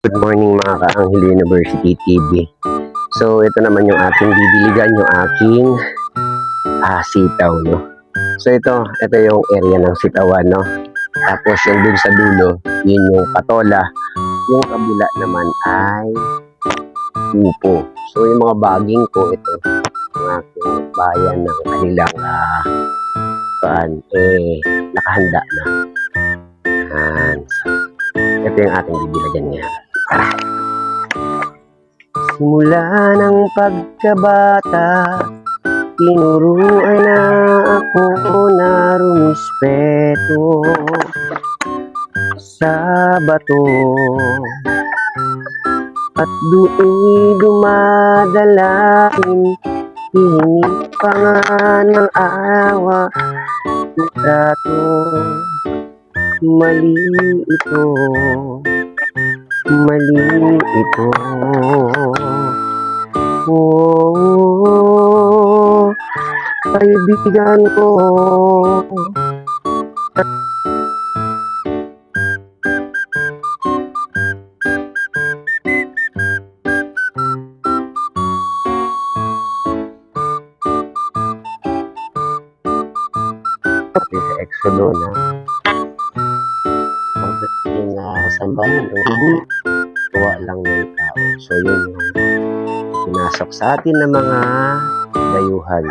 Good morning mga ka-Anghel University TV. So ito naman yung ating didiligan, yung aking sitaw, no? So ito yung area ng sitawan, no? Tapos yung dun sa dulo, yun yung patola. Yung kabila naman ay upo. So yung mga baging ko, ito, yung aking bayan ng kanilang nakahanda na. Yan. Ito yung ating didiligan niya. Simula ng pagkabata, tinuruan na ako na rumispeto sa bato. At do'y dumadalain, hihingi pa nga ng awa, trato. Mali ito, mali ito. Oh, kaibigan ko. Okay, sa Exodo na pagdating sambahan ng tuwa lang ng tao. So yun yung pinasok sa atin ng mga dayuhan.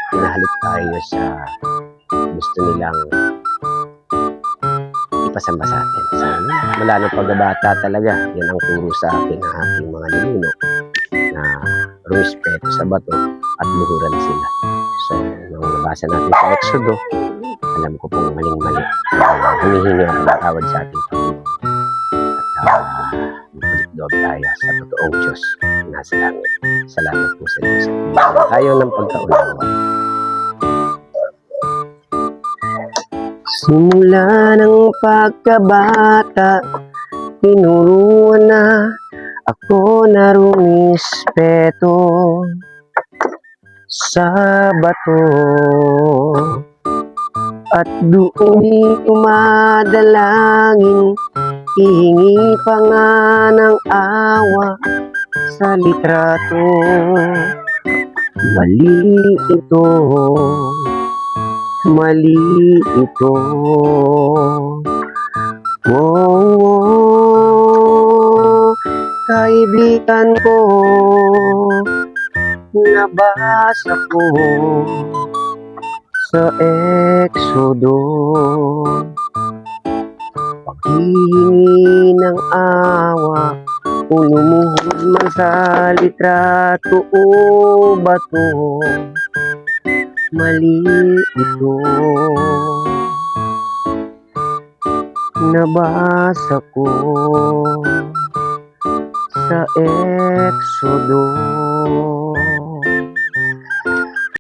Pinahalik tayo sa gusto nilang ipasamba sa atin. So mula ng pagbabata talaga, yan ang turo sa akin ng ating mga ninuno na respeto sa bato at luhuran sila. So nung nabasa natin sa Exodo, alam ko pong maling-mali. Humihingi ako ng tawad sa ating Panginoon. At magbalik loob tayo sa totoong Diyos na nasa langit. Salamat po sa Diyos. Tayo ng pagkaunawa. Simula ng pagkabata, tinuruan na ako na rumispeto sa bato. At doon umadalangin, hihingi pa nga ng awa sa litrato. Mali ito, mali ito. Oh, kaibigan ko, nabasa ko sa Exodo, paghihingi ng awa, kung lumuhod man sa litrato o bato, mali ito. Nabasa ko sa Exodo.